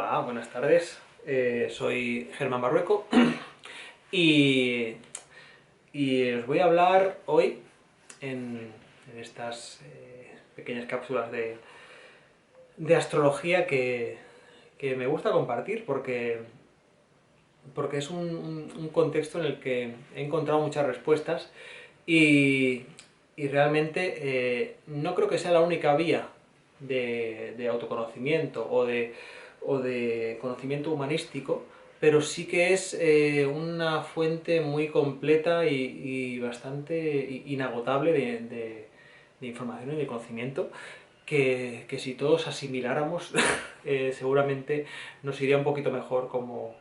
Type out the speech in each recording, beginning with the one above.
Hola, buenas tardes. Soy Germán Barrueco y, y os voy a hablar hoy en estas pequeñas cápsulas de astrología que me gusta compartir porque es un contexto en el que he encontrado muchas respuestas y, y realmente no creo que sea la única vía de autoconocimiento o de conocimiento humanístico, pero sí que es una fuente muy completa y bastante inagotable de información y de conocimiento que si todos asimiláramos seguramente nos iría un poquito mejor como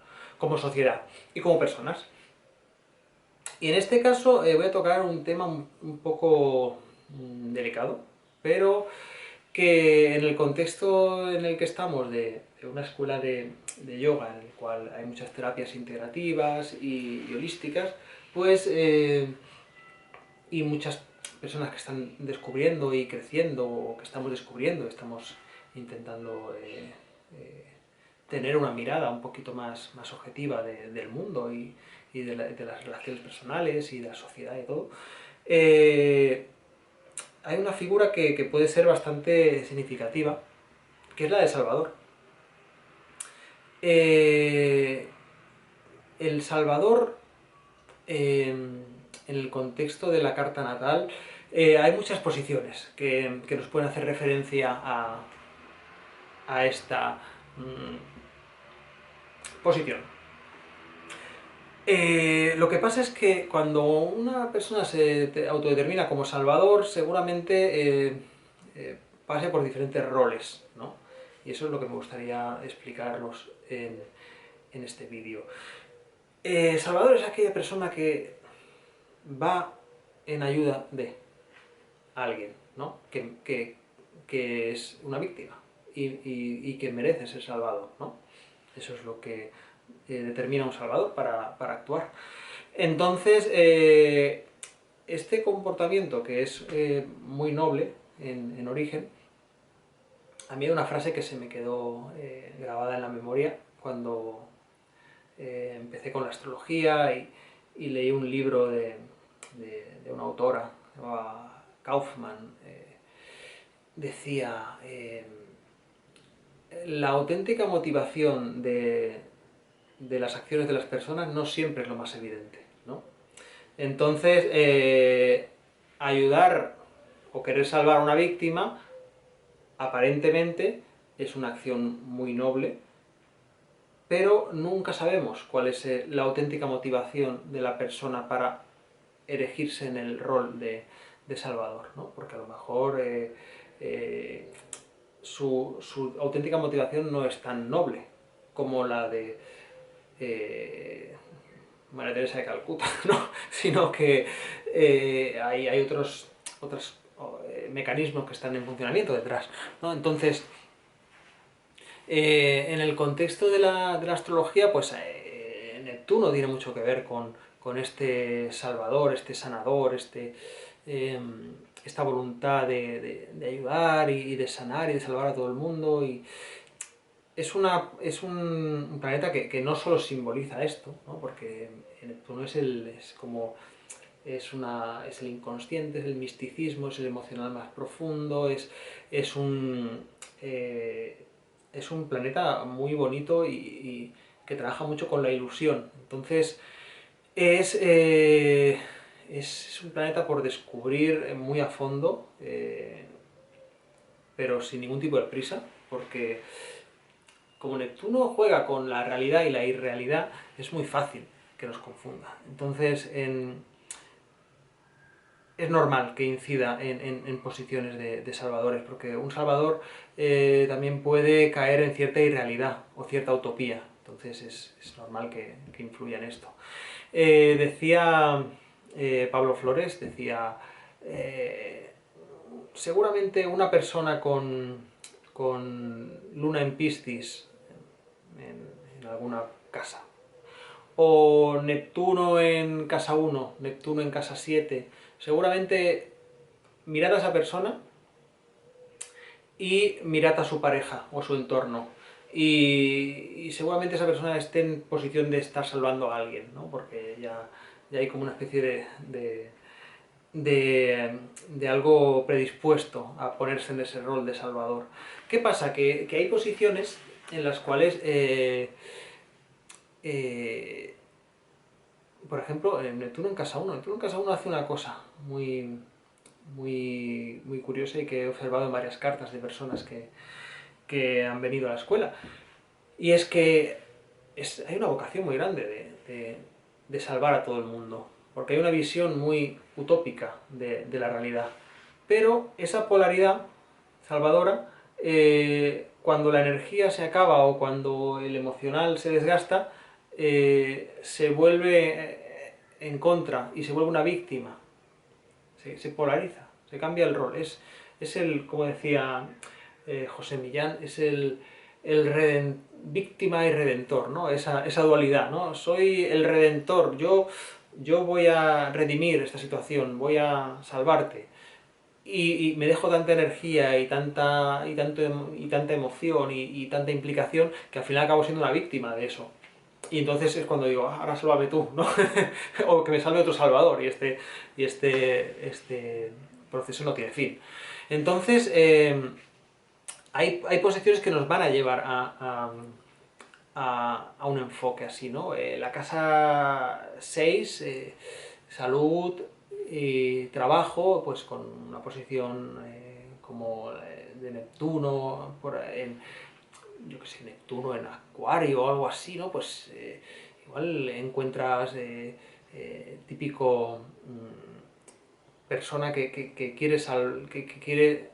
sociedad y como personas. Y en este caso voy a tocar un tema un poco delicado, pero que en el contexto en el que estamos de una escuela de yoga, en el cual hay muchas terapias integrativas y holísticas, pues y muchas personas que están descubriendo y creciendo, o que estamos descubriendo, estamos intentando tener una mirada un poquito más objetiva del mundo y de las relaciones personales y de la sociedad y todo, hay una figura que puede ser bastante significativa, que es la de Salvador. Eh, el Salvador, en el contexto de la carta natal, hay muchas posiciones que nos pueden hacer referencia a esta posición. Lo que pasa es que cuando una persona se autodetermina como Salvador, seguramente pase por diferentes roles, ¿no? Y eso es lo que me gustaría explicaros en este vídeo. Salvador es aquella persona que va en ayuda de alguien, ¿no? Que es una víctima y que merece ser salvado, ¿no? Eso es lo que determina un salvador para actuar. Entonces, este comportamiento, que es muy noble en origen, a mí hay una frase que se me quedó grabada en la memoria cuando empecé con la astrología y leí un libro de una autora, se llamaba Kaufman. Decía, la auténtica motivación de las acciones de las personas no siempre es lo más evidente, ¿no? Entonces, ayudar o querer salvar a una víctima, aparentemente, es una acción muy noble, pero nunca sabemos cuál es la auténtica motivación de la persona para erigirse en el rol de salvador, ¿no? Porque a lo mejor su auténtica motivación no es tan noble como la de María Teresa de Calcuta, ¿no? Sino que hay otros mecanismos que están en funcionamiento detrás, ¿no? Entonces, en el contexto de la astrología, pues Neptuno tiene mucho que ver con este salvador, este sanador, esta voluntad de ayudar y de sanar y de salvar a todo el mundo. Y es un planeta que no solo simboliza esto, ¿no? Porque Neptuno es el inconsciente, es el misticismo, es el emocional más profundo, es un, eh, es un planeta muy bonito y que trabaja mucho con la ilusión. Entonces, es, eh, es un planeta por descubrir muy a fondo, pero sin ningún tipo de prisa, porque como Neptuno juega con la realidad y la irrealidad, es muy fácil que nos confunda. Entonces, es normal que incida en posiciones de salvadores, porque un salvador también puede caer en cierta irrealidad o cierta utopía, entonces es normal que influya en esto. Decía Pablo Flores, decía, seguramente una persona con luna en Piscis en alguna casa, o Neptuno en casa 1, Neptuno en casa 7, seguramente mirad a esa persona y mirad a su pareja o su entorno y seguramente esa persona esté en posición de estar salvando a alguien, ¿no? Porque ya hay como una especie de algo predispuesto a ponerse en ese rol de salvador. ¿Qué pasa? Que hay posiciones en las cuales, eh, por ejemplo, en Neptuno en casa uno Neptuno en casa uno hace una cosa muy curiosa y que he observado en varias cartas de personas que han venido a la escuela. Y es que hay una vocación muy grande de salvar a todo el mundo, porque hay una visión muy utópica de la realidad. Pero esa polaridad salvadora, cuando la energía se acaba o cuando el emocional se desgasta, se vuelve en contra y se vuelve una víctima, se polariza, se cambia el rol. Es el, como decía José Millán, es el víctima y redentor, ¿no? Esa dualidad, ¿no? Soy el redentor, yo voy a redimir esta situación, voy a salvarte. Y me dejo tanta energía y tanta emoción y tanta implicación que al final acabo siendo una víctima de eso. Y entonces es cuando digo, ahora sálvame tú, ¿no? O que me salve otro salvador, y este proceso no tiene fin. Entonces, hay posiciones que nos van a llevar a un enfoque así, ¿no? La casa 6, salud y trabajo, pues con una posición como de Neptuno, yo que sé, Neptuno en Acuario o algo así, ¿no? Pues igual encuentras típico persona que quiere, que quiere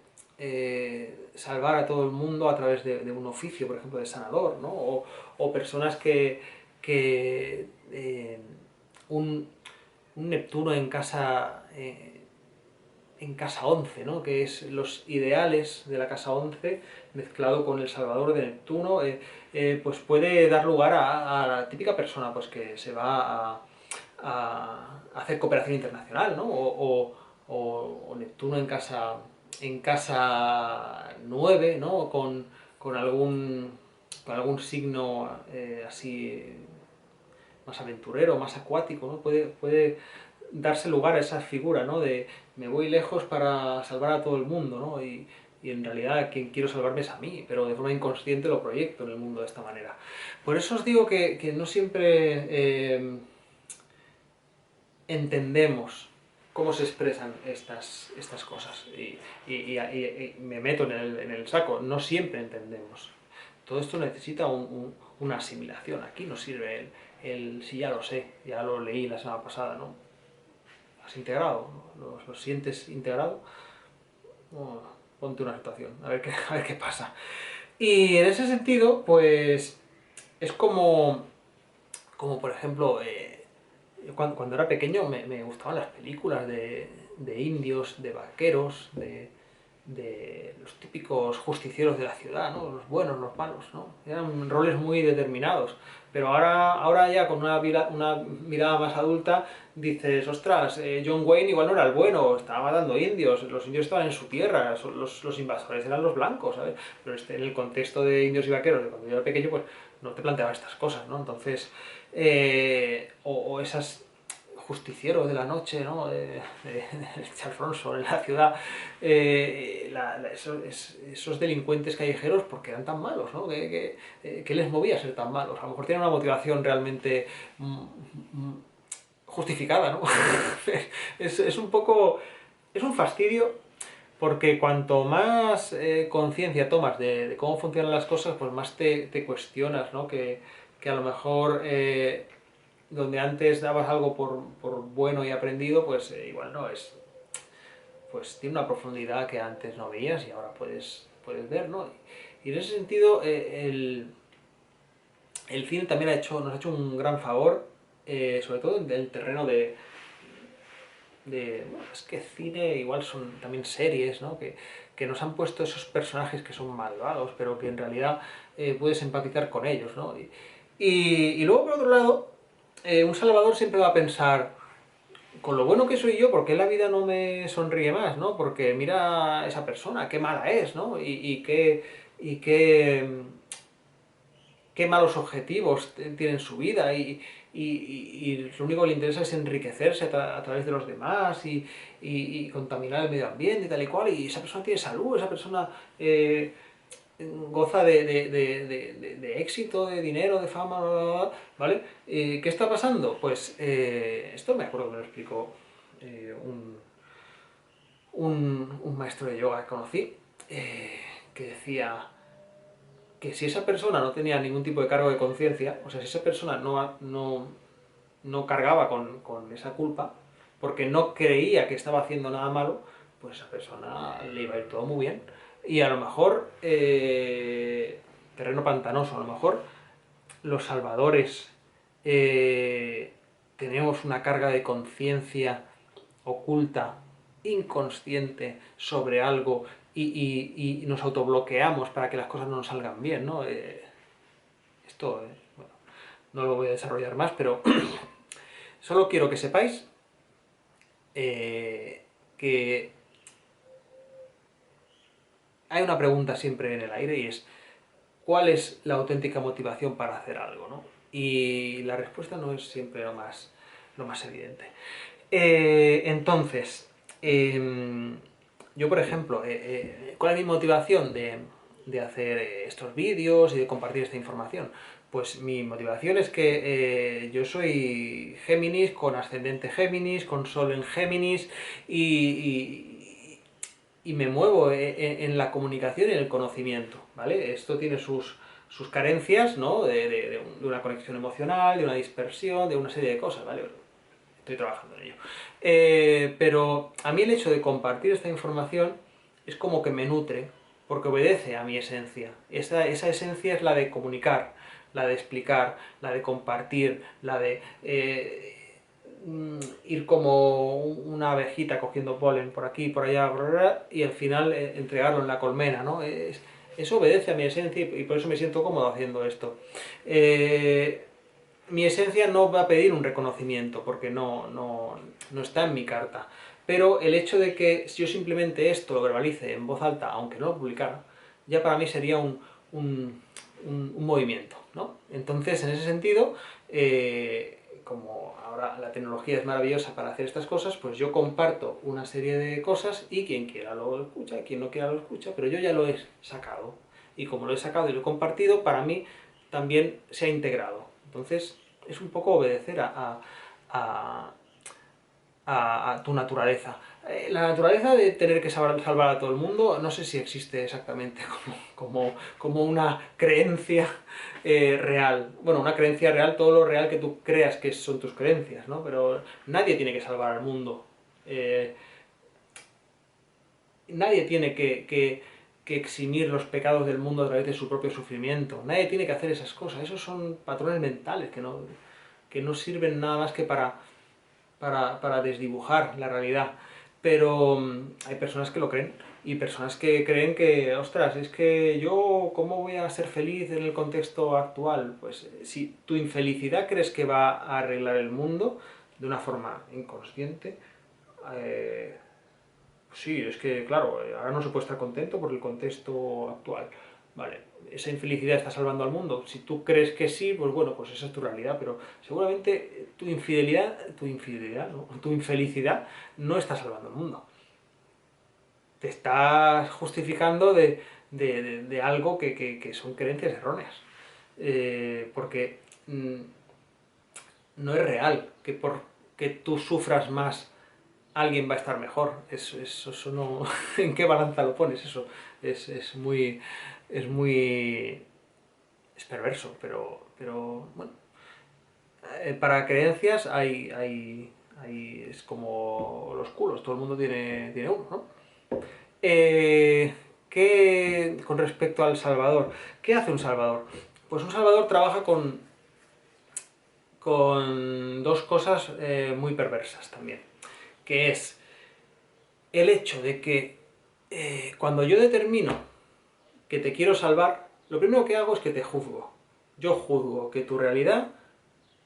salvar a todo el mundo a través de un oficio, por ejemplo, de sanador, ¿no? O personas que un Neptuno en casa 11, ¿no? Que es los ideales de la casa 11 mezclado con el Salvador de Neptuno, pues puede dar lugar a la típica persona pues, que se va a hacer cooperación internacional, ¿no? O Neptuno en casa 9, ¿no? Con algún signo así más aventurero, más acuático, ¿no? Puede darse lugar a esa figura, ¿no? De me voy lejos para salvar a todo el mundo, ¿no? Y en realidad quien quiero salvarme es a mí, pero de forma inconsciente lo proyecto en el mundo de esta manera. Por eso os digo que no siempre entendemos cómo se expresan estas cosas. Y me meto en el saco, no siempre entendemos. Todo esto necesita una asimilación. Aquí no sirve si ya lo sé, ya lo leí la semana pasada, ¿no? Has integrado, lo sientes integrado, bueno, ponte una situación, a ver qué pasa. Y en ese sentido, pues es como por ejemplo, cuando era pequeño me gustaban las películas de indios, de vaqueros, de los típicos justicieros de la ciudad, ¿no? Los buenos, los malos, ¿no? Eran roles muy determinados. Pero ahora ya con una mirada más adulta dices, ostras, John Wayne igual no era el bueno, estaba matando indios, los indios estaban en su tierra, los invasores eran los blancos, ¿sabes? Pero en el contexto de indios y vaqueros, de cuando yo era pequeño, pues no te planteaba estas cosas, ¿no? Entonces, o esas justiciero de la noche, ¿no? de Charles Bronson en la ciudad, esos delincuentes callejeros, porque eran tan malos, ¿no? ¿Qué les movía a ser tan malos? A lo mejor tienen una motivación realmente justificada, ¿no? es un poco, es un fastidio, porque cuanto más conciencia tomas de cómo funcionan las cosas, pues más te cuestionas, ¿no? Que a lo mejor donde antes dabas algo por bueno y aprendido, pues igual no es. Pues tiene una profundidad que antes no veías y ahora puedes ver, ¿no? Y en ese sentido, el cine también nos ha hecho un gran favor, sobre todo en el terreno bueno, es que cine igual son también series, ¿no? Que nos han puesto esos personajes que son malvados, pero que en realidad puedes empatizar con ellos, ¿no? Y luego, por otro lado, un salvador siempre va a pensar, con lo bueno que soy yo, ¿por qué la vida no me sonríe más, ¿no? Porque mira a esa persona, qué mala es, ¿no? Y qué qué malos objetivos tiene en su vida y lo único que le interesa es enriquecerse a través de los demás y contaminar el medio ambiente y tal y cual, y esa persona tiene salud, esa persona goza de éxito, de dinero, de fama, bla, bla, bla, ¿vale? ¿Qué está pasando? Pues esto me acuerdo que me lo explicó un maestro de yoga que conocí, que decía que si esa persona no tenía ningún tipo de cargo de conciencia, o sea, si esa persona no cargaba con esa culpa, porque no creía que estaba haciendo nada malo, pues a esa persona le iba a ir todo muy bien. Y a lo mejor, terreno pantanoso, a lo mejor los salvadores tenemos una carga de conciencia oculta, inconsciente, sobre algo y nos autobloqueamos para que las cosas no nos salgan bien, ¿no? Esto, bueno, no lo voy a desarrollar más, pero solo quiero que sepáis que hay una pregunta siempre en el aire y es ¿cuál es la auténtica motivación para hacer algo, ¿no? Y la respuesta no es siempre lo más evidente. Entonces, yo por ejemplo, ¿cuál es mi motivación de hacer estos vídeos y de compartir esta información? Pues mi motivación es que yo soy Géminis, con ascendente Géminis, con Sol en Géminis y me muevo en la comunicación y en el conocimiento, ¿vale? Esto tiene sus carencias, ¿no? De una conexión emocional, de una dispersión, de una serie de cosas, ¿vale? Estoy trabajando en ello. Pero a mí el hecho de compartir esta información es como que me nutre, porque obedece a mi esencia. Esa esencia es la de comunicar, la de explicar, la de compartir, la de ir como una abejita cogiendo polen por aquí, por allá, y al final entregarlo en la colmena, ¿no? Eso obedece a mi esencia y por eso me siento cómodo haciendo esto. Mi esencia no va a pedir un reconocimiento, porque no está en mi carta. Pero el hecho de que yo simplemente esto lo verbalice en voz alta, aunque no lo publicara, ya para mí sería un movimiento, ¿no? Entonces, en ese sentido, como ahora la tecnología es maravillosa para hacer estas cosas, pues yo comparto una serie de cosas y quien quiera lo escucha, quien no quiera lo escucha, pero yo ya lo he sacado. Y como lo he sacado y lo he compartido, para mí también se ha integrado. Entonces, es un poco obedecer a, a tu naturaleza. La naturaleza de tener que salvar a todo el mundo, no sé si existe exactamente como una creencia real. Bueno, una creencia real, todo lo real que tú creas que son tus creencias, ¿no? Pero nadie tiene que salvar al mundo. Nadie tiene que eximir los pecados del mundo a través de su propio sufrimiento. Nadie tiene que hacer esas cosas. Esos son patrones mentales que no sirven nada más que para desdibujar la realidad. Pero hay personas que lo creen y personas que creen que, ostras, es que yo, ¿cómo voy a ser feliz en el contexto actual? Pues si tu infelicidad crees que va a arreglar el mundo de una forma inconsciente, sí, es que, claro, ahora no se puede estar contento por el contexto actual. Vale, esa infelicidad está salvando al mundo. Si tú crees que sí, pues bueno, pues esa es tu realidad, pero seguramente ¿no? Tu infelicidad no está salvando al mundo. Te estás justificando de algo que son creencias erróneas. Porque no es real que porque tú sufras más alguien va a estar mejor. Eso no... ¿En qué balanza lo pones? Eso es muy... Es muy... Es perverso, pero bueno. Para creencias es como los culos, todo el mundo tiene uno, ¿no? Con respecto al Salvador, ¿qué hace un Salvador? Pues un Salvador trabaja con dos cosas muy perversas también, que es el hecho de que cuando yo determino que te quiero salvar, lo primero que hago es que te juzgo. Yo juzgo que tu realidad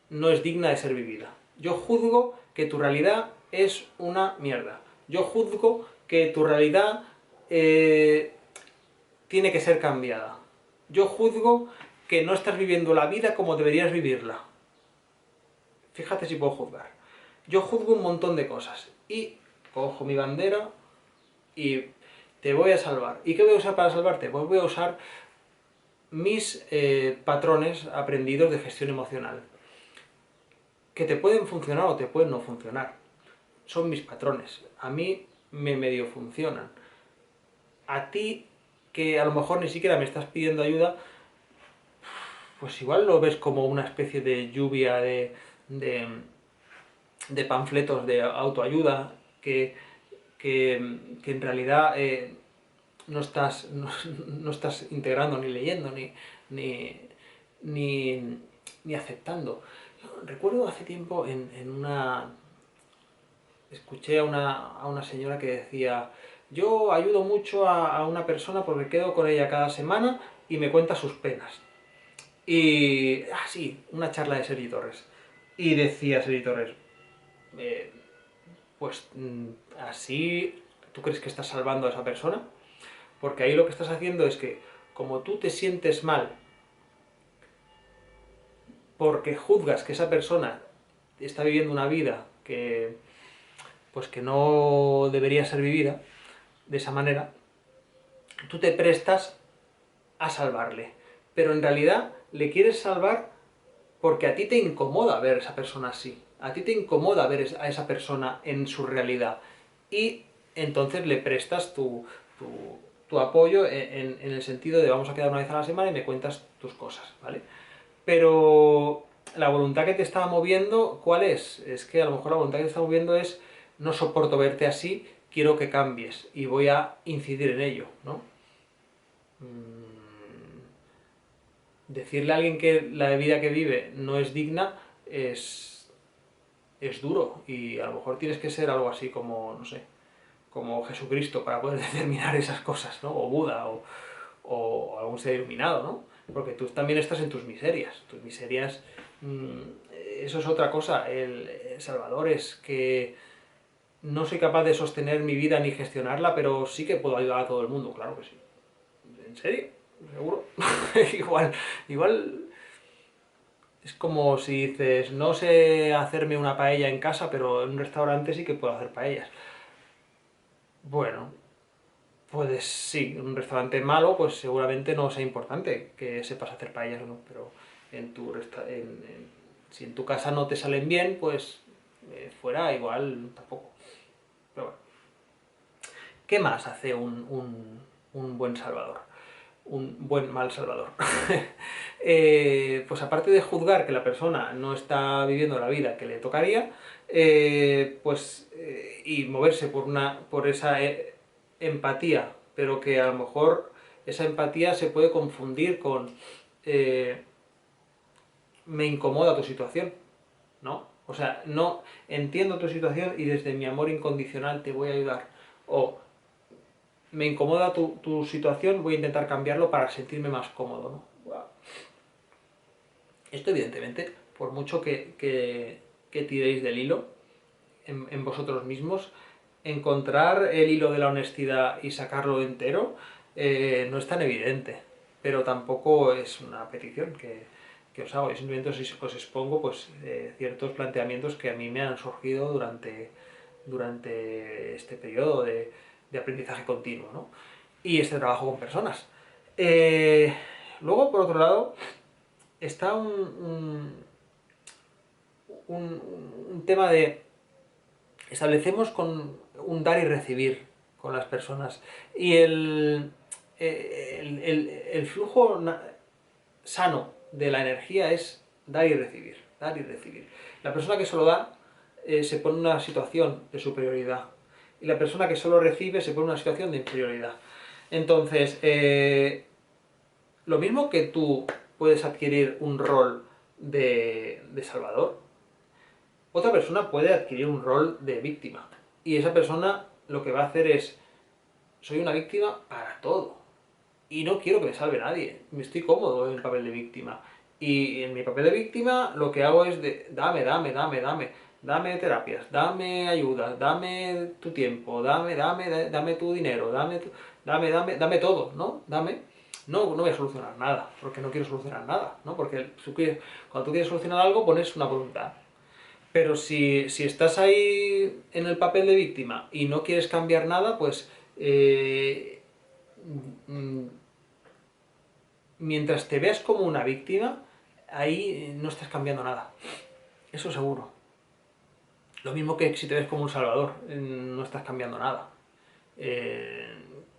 no es digna de ser vivida. Yo juzgo que tu realidad es una mierda. Yo juzgo que tu realidad tiene que ser cambiada. Yo juzgo que no estás viviendo la vida como deberías vivirla. Fíjate si puedo juzgar. Yo juzgo un montón de cosas y cojo mi bandera y te voy a salvar. ¿Y qué voy a usar para salvarte? Pues voy a usar mis patrones aprendidos de gestión emocional, que te pueden funcionar o te pueden no funcionar. Son mis patrones. A mí me medio funcionan. A ti, que a lo mejor ni siquiera me estás pidiendo ayuda, pues igual lo ves como una especie de lluvia de, de panfletos de autoayuda que en realidad no estás integrando ni leyendo ni, ni, ni aceptando. Recuerdo hace tiempo escuché a una señora que decía: yo ayudo mucho a una persona porque quedo con ella cada semana y me cuenta sus penas. Y, sí, una charla de Sergi Torres. Y decía Sergi Torres, eh, pues así, ¿tú crees que estás salvando a esa persona? Porque ahí lo que estás haciendo es que, como tú te sientes mal porque juzgas que esa persona está viviendo una vida que, pues que no debería ser vivida de esa manera, tú te prestas a salvarle. Pero en realidad le quieres salvar porque a ti te incomoda ver a esa persona así. A ti te incomoda ver a esa persona en su realidad. Y entonces le prestas tu apoyo en el sentido de: vamos a quedar una vez a la semana y me cuentas tus cosas, ¿vale? Pero la voluntad que te está moviendo, ¿cuál es? Es que a lo mejor la voluntad que te está moviendo es: no soporto verte así, quiero que cambies y voy a incidir en ello, ¿no? Decirle a alguien que la vida que vive no es digna es duro, y a lo mejor tienes que ser algo así como, no sé, como Jesucristo para poder determinar esas cosas, ¿no? O Buda, o algún ser iluminado, ¿no? Porque tú también estás en tus miserias. Tus miserias, eso es otra cosa. El Salvador es que no soy capaz de sostener mi vida ni gestionarla, pero sí que puedo ayudar a todo el mundo, claro que sí. ¿En serio? ¿Seguro? igual es como si dices: no sé hacerme una paella en casa, pero en un restaurante sí que puedo hacer paellas. Bueno, pues sí, en un restaurante malo, pues seguramente no sea importante que sepas hacer paellas o no, pero si en tu casa no te salen bien, pues fuera igual tampoco. Pero bueno, ¿qué más hace un buen salvador? Un buen mal salvador. Pues aparte de juzgar que la persona no está viviendo la vida que le tocaría, y moverse por esa empatía, pero que a lo mejor esa empatía se puede confundir con me incomoda tu situación, ¿no? O sea, no entiendo tu situación y desde mi amor incondicional te voy a ayudar. O me incomoda tu situación, voy a intentar cambiarlo para sentirme más cómodo, ¿no? Wow. Esto evidentemente, por mucho que tiréis del hilo en vosotros mismos, encontrar el hilo de la honestidad y sacarlo entero no es tan evidente, pero tampoco es una petición que os hago. Yo simplemente os expongo pues, ciertos planteamientos que a mí me han surgido durante este periodo de aprendizaje continuo, ¿no? Y este trabajo con personas. Luego, por otro lado, está un tema de: establecemos con un dar y recibir con las personas, y el flujo sano de la energía es dar y recibir, dar y recibir. La persona que solo da se pone en una situación de superioridad, y la persona que solo recibe se pone en una situación de inferioridad. Entonces, lo mismo que tú puedes adquirir un rol de salvador, otra persona puede adquirir un rol de víctima. Y esa persona lo que va a hacer es: soy una víctima para todo. Y no quiero que me salve nadie. Me estoy cómodo en el papel de víctima. Y en mi papel de víctima lo que hago es dame, dame terapias, dame ayuda, dame tu tiempo, dame tu dinero, dame todo, ¿no? Dame. no voy a solucionar nada, porque no quiero solucionar nada, ¿no? Porque cuando tú quieres solucionar algo pones una voluntad. Pero si estás ahí en el papel de víctima y no quieres cambiar nada, pues mm, mientras te veas como una víctima, ahí no estás cambiando nada. Eso seguro. Lo mismo que si te ves como un salvador, no estás cambiando nada.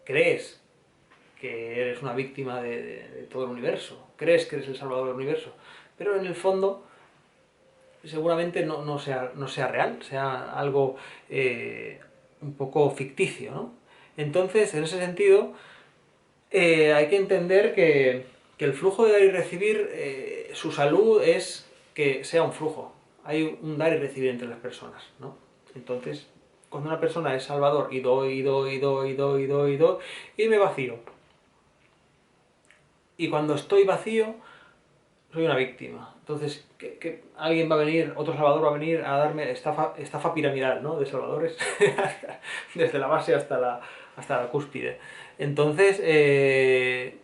Crees que eres una víctima de todo el universo, crees que eres el salvador del universo, pero en el fondo seguramente no sea real, sea algo un poco ficticio, ¿no? Entonces, en ese sentido, hay que entender que el flujo de dar y recibir, su salud es que sea un flujo. Hay un dar y recibir entre las personas, ¿no? Entonces, cuando una persona es salvador y doy, y doy, y doy, y doy, y doy, y doy, y me vacío. Y cuando estoy vacío, soy una víctima. Entonces, que alguien va a venir, otro salvador va a venir a darme estafa piramidal, ¿no? De salvadores, desde la base hasta la cúspide. Entonces,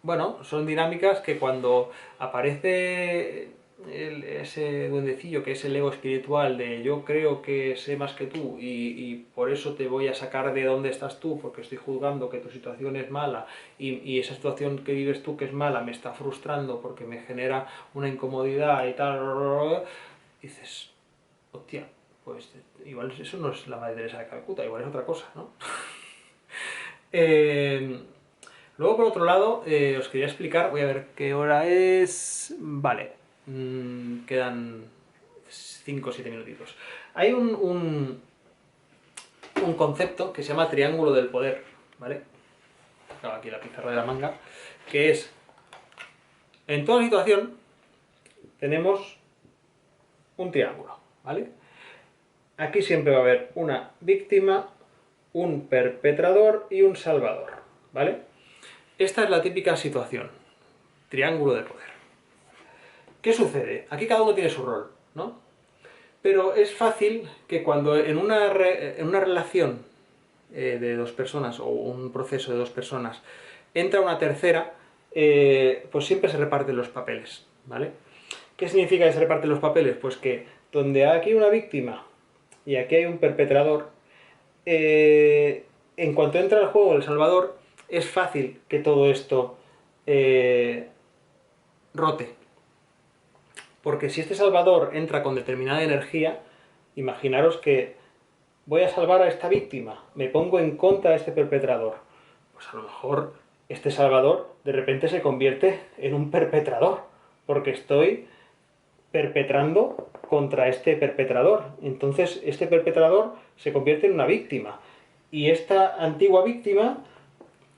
bueno, son dinámicas que cuando aparece ese duendecillo que es el ego espiritual de yo creo que sé más que tú y por eso te voy a sacar de donde estás tú porque estoy juzgando que tu situación es mala y esa situación que vives tú que es mala me está frustrando porque me genera una incomodidad y tal, dices, hostia, pues igual eso no es la Madre Teresa de Calcuta, igual es otra cosa, ¿no? Luego, por otro lado, os quería explicar, voy a ver qué hora es. Vale, quedan 5 o 7 minutitos. Hay un concepto que se llama triángulo del poder, ¿vale? Tengo aquí la pizarra de la manga, que es, en toda situación tenemos un triángulo, ¿vale? Aquí siempre va a haber una víctima, un perpetrador y un salvador, ¿vale? Esta es la típica situación, triángulo de poder. ¿Qué sucede? Aquí cada uno tiene su rol, ¿no? Pero es fácil que cuando en una relación de dos personas o un proceso de dos personas entra una tercera, pues siempre se reparten los papeles, ¿vale? ¿Qué significa que se reparten los papeles? Pues que donde aquí hay una víctima y aquí hay un perpetrador, en cuanto entra al juego El Salvador, es fácil que todo esto rote. Porque si este salvador entra con determinada energía, imaginaros que voy a salvar a esta víctima, me pongo en contra de este perpetrador. Pues a lo mejor este salvador de repente se convierte en un perpetrador, porque estoy perpetrando contra este perpetrador. Entonces este perpetrador se convierte en una víctima. Y esta antigua víctima,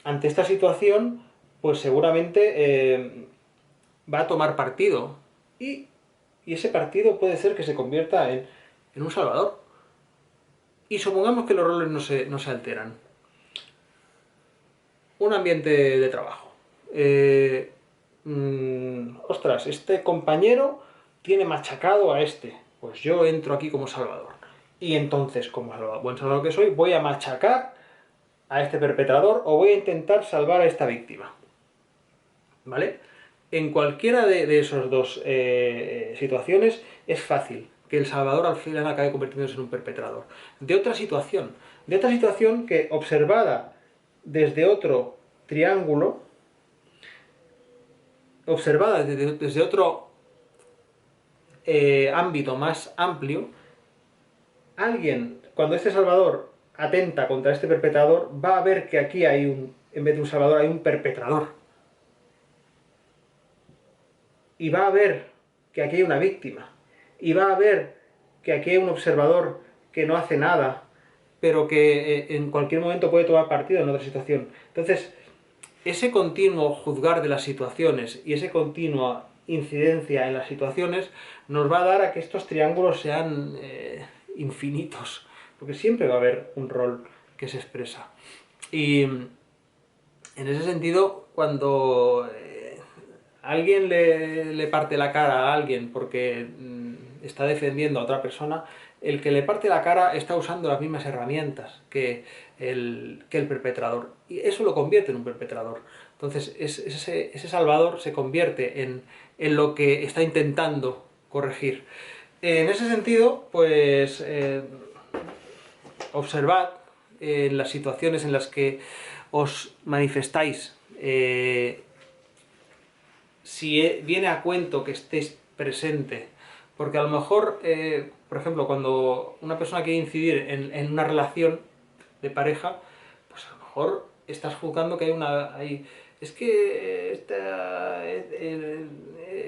ante esta situación, pues seguramente va a tomar partido. Y ese partido puede ser que se convierta en un salvador. Y supongamos que los roles no se alteran. Un ambiente de trabajo. Ostras, este compañero tiene machacado a este. Pues yo entro aquí como salvador. Y entonces, como buen salvador que soy, voy a machacar a este perpetrador o voy a intentar salvar a esta víctima. ¿Vale? En cualquiera de esas dos situaciones es fácil que el salvador al final acabe convirtiéndose en un perpetrador. De otra situación que observada desde otro triángulo, observada desde otro ámbito más amplio, alguien, cuando este salvador atenta contra este perpetrador, va a ver que aquí hay en vez de un salvador, hay un perpetrador. Y va a ver que aquí hay una víctima. Y va a ver que aquí hay un observador que no hace nada, pero que en cualquier momento puede tomar partido en otra situación. Entonces, ese continuo juzgar de las situaciones y esa continua incidencia en las situaciones nos va a dar a que estos triángulos sean infinitos, porque siempre va a haber un rol que se expresa. Y en ese sentido, cuando alguien le parte la cara a alguien porque está defendiendo a otra persona, el que le parte la cara está usando las mismas herramientas que el perpetrador. Y eso lo convierte en un perpetrador. Entonces ese salvador se convierte en lo que está intentando corregir. En ese sentido, pues observad las situaciones en las que os manifestáis, si viene a cuento que estéis presente, porque a lo mejor, por ejemplo, cuando una persona quiere incidir en una relación de pareja, pues a lo mejor estás juzgando que es que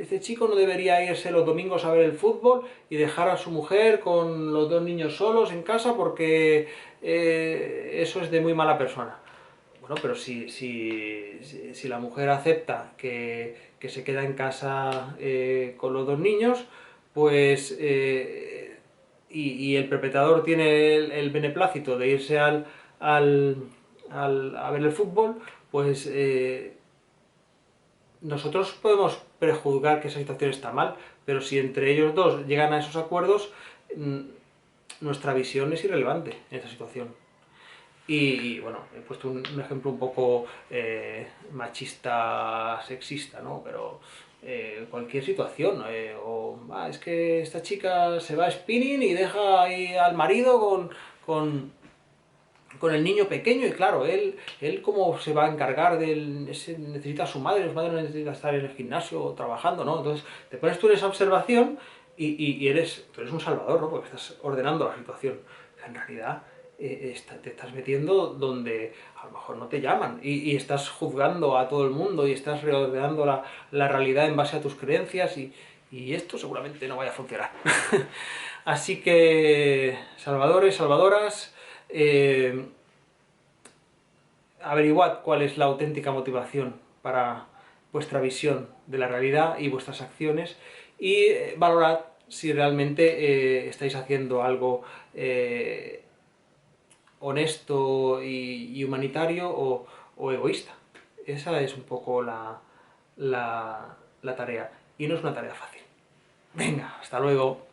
este chico no debería irse los domingos a ver el fútbol y dejar a su mujer con los dos niños solos en casa porque eso es de muy mala persona. Bueno, pero si la mujer acepta que se queda en casa con los dos niños, pues y el perpetrador tiene el beneplácito de irse al, a ver el fútbol, pues nosotros podemos prejuzgar que esa situación está mal, pero si entre ellos dos llegan a esos acuerdos, nuestra visión es irrelevante en esa situación. Bueno, he puesto un ejemplo un poco machista, sexista, ¿no? Pero cualquier situación, es que esta chica se va a spinning y deja ahí al marido con el niño pequeño y claro, él cómo se va a encargar necesita a su madre necesita estar en el gimnasio trabajando, ¿no? Entonces te pones tú en esa observación y tú eres un salvador, ¿no? Porque estás ordenando la situación. En realidad te estás metiendo donde a lo mejor no te llaman y estás juzgando a todo el mundo y estás reordenando la realidad en base a tus creencias y esto seguramente no vaya a funcionar. Así que, salvadores, salvadoras, averiguad cuál es la auténtica motivación para vuestra visión de la realidad y vuestras acciones y valorad si realmente estáis haciendo algo honesto y humanitario o egoísta. Esa es un poco la tarea y no es una tarea fácil. Venga, hasta luego.